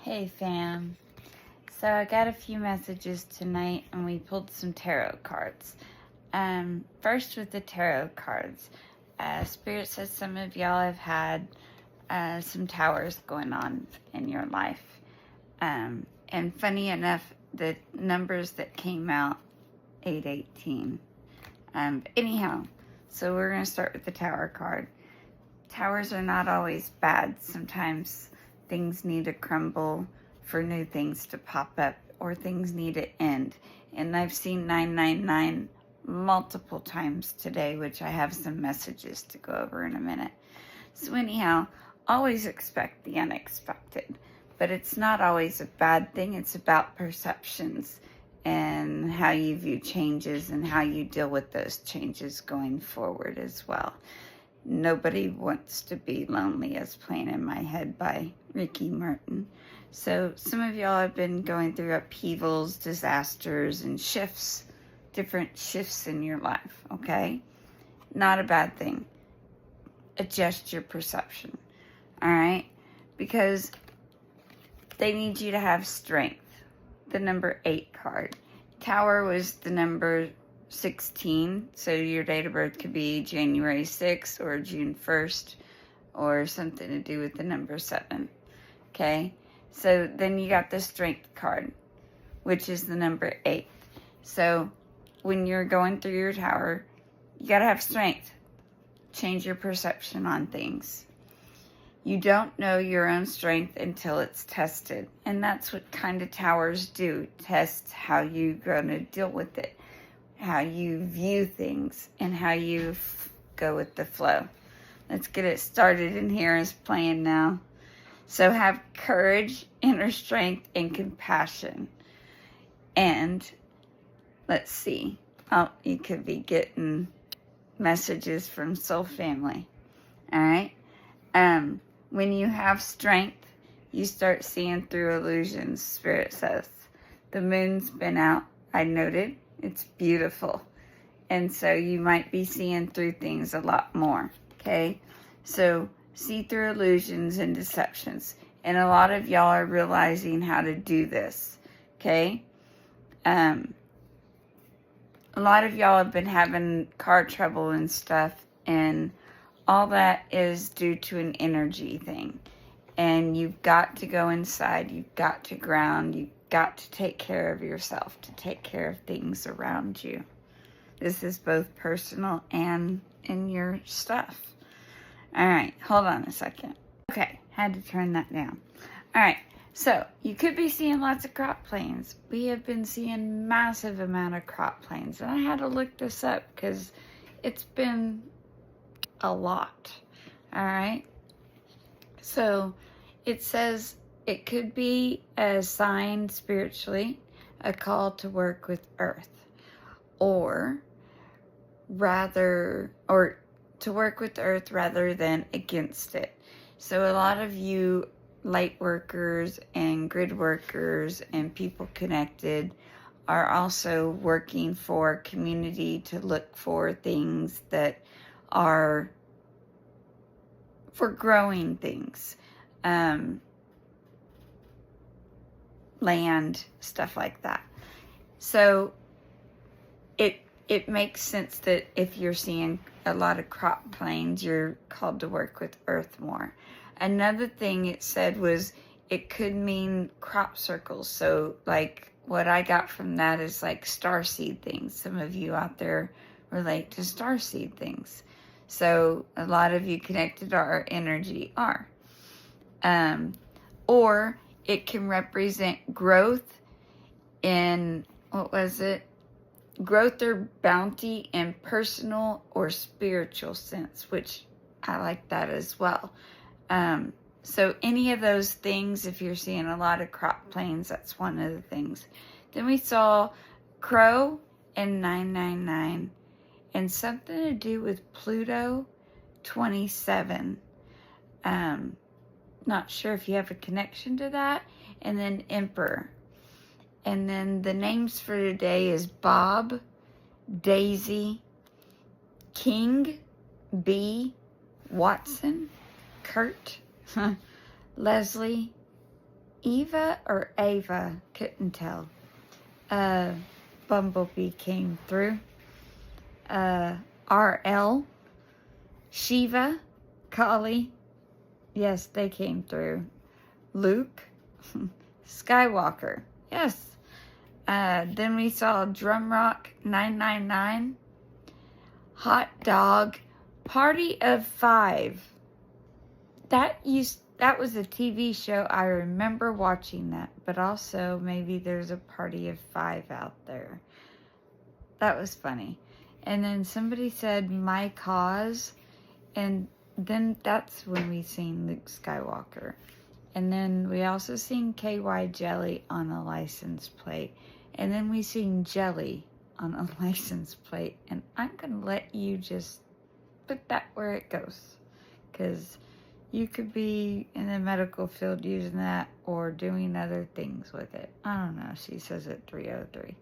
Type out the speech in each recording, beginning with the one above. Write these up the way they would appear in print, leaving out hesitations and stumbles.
Hey fam. So I got a few messages tonight and we pulled some tarot cards. First with the tarot cards. Spirit says some of y'all have had some towers going on in your life. And funny enough, the numbers that came out, 818. Anyhow, so we're going to start with the tower card. Towers are not always bad. Sometimes things need to crumble for new things to pop up, or things need to end. And I've seen 999 multiple times today, which I have some messages to go over in a minute. So anyhow, always expect the unexpected. But it's not always a bad thing. It's about perceptions and how you view changes and how you deal with those changes going forward as well. Nobody Wants to Be Lonely is playing in my head by Ricky Martin. So some of y'all have been going through upheavals, disasters, and shifts, different shifts in your life, okay? Not a bad thing. Adjust your perception, all right? Because they need you to have strength. The number 8 card. Tower was the number 16, so your date of birth could be January 6th or June 1st or something to do with the number 7, okay? So then you got the strength card, which is the number 8. So when you're going through your tower, you got to have strength. Change your perception on things. You don't know your own strength until it's tested, and that's what kind of towers do. Test how you're going to deal with it, how you view things, and how you go with the flow. Let's get it started. In here is playing now. So have courage, inner strength, and compassion. And let's see. Oh, you could be getting messages from Soul Family. All right. When you have strength, you start seeing through illusions, Spirit says. The moon's been out, I noted. It's beautiful. And so you might be seeing through things a lot more, okay? So see through illusions and deceptions. And a lot of y'all are realizing how to do this, okay? A lot of y'all have been having car trouble and stuff, and all that is due to an energy thing. And you've got to go inside. You've got to ground. You've got to take care of yourself, to take care of things around you. This is both personal and in your stuff. All right, hold on a second. Okay, had to turn that down. All right, so you could be seeing lots of crop planes. We have been seeing massive amount of crop planes. And I had to look this up because it's been a lot. All right. So it says it could be a sign spiritually, a call to work with earth, or to work with earth rather than against it. So a lot of you light workers and grid workers and people connected are also working for community to look for things that are for growing things, land, stuff like that. So it makes sense that if you're seeing a lot of crop planes, you're called to work with earth more. Another thing it said was it could mean crop circles. So like what I got from that is like starseed things. Some of you out there relate to starseed things. So a lot of you connected to our energy are. Or it can represent growth in, growth or bounty in personal or spiritual sense, which I like that as well. So any of those things, if you're seeing a lot of crop planes, that's one of the things. Then we saw Crow and 999. And something to do with Pluto 27. Not sure if you have a connection to that. And then Emperor. And then the names for today is Bob, Daisy, King, B, Watson, Kurt, Leslie, Eva or Ava, couldn't tell. Bumblebee came through. RL, Shiva, Kali, yes, they came through. Luke, Skywalker, yes. Then we saw Drumrock 999, Hot Dog, Party of Five. That was a TV show. I remember watching that, but also maybe there's a Party of Five out there. That was funny. And then somebody said My Cause, and then that's when we seen Luke Skywalker. And then we also seen KY Jelly on a license plate. And then we seen Jelly on a license plate. And I'm going to let you just put that where it goes. Because you could be in the medical field using that or doing other things with it. I don't know. She says it 303.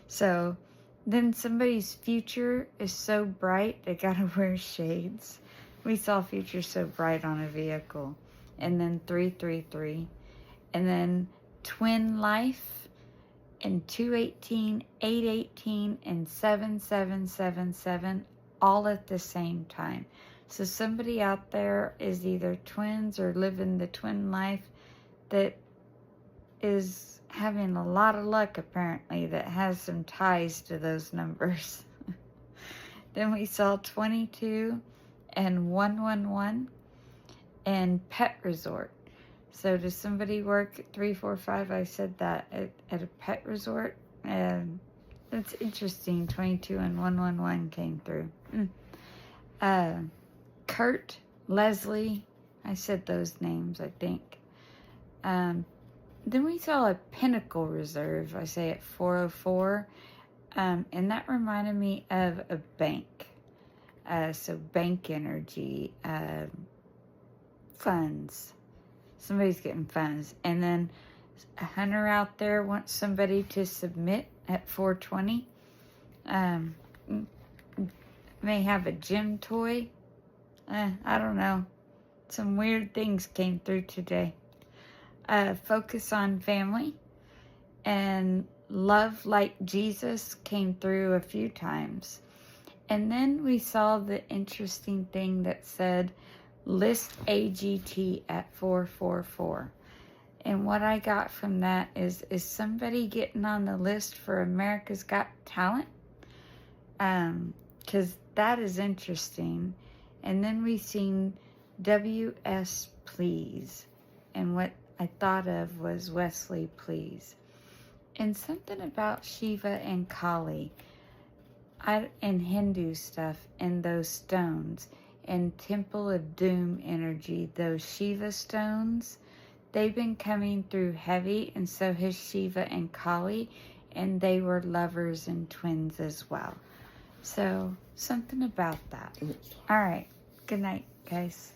So then somebody's future is so bright they gotta wear shades. We saw future so bright on a vehicle. And then 333. And then Twin Life and 218, 818, and 7777 all at the same time. So somebody out there is either twins or living the twin life that is having a lot of luck, apparently, that has some ties to those numbers. Then we saw 22 and 111 and Pet Resort. So does somebody work at 345? I said that at a pet resort. That's interesting. 22 and 111 came through. Kurt, Leslie, I said those names, I think. Then we saw a Pinnacle Reserve, I say at 404, and that reminded me of a bank. So bank energy, funds. Somebody's getting funds. And then a hunter out there wants somebody to submit at 420. May have a gym toy. I don't know. Some weird things came through today. Focus on family. And love like Jesus came through a few times. And then we saw the interesting thing that said, list AGT at 444. And what I got from that is somebody getting on the list for America's Got Talent? Because that is interesting. And then we seen WS Please. And what I thought of was Wesley Please. And something about Shiva and Kali. And Hindu stuff and those stones. And Temple of Doom energy. Those Shiva stones. They've been coming through heavy. And so has Shiva and Kali. And they were lovers and twins as well. So, something about that. All right. Good night, guys.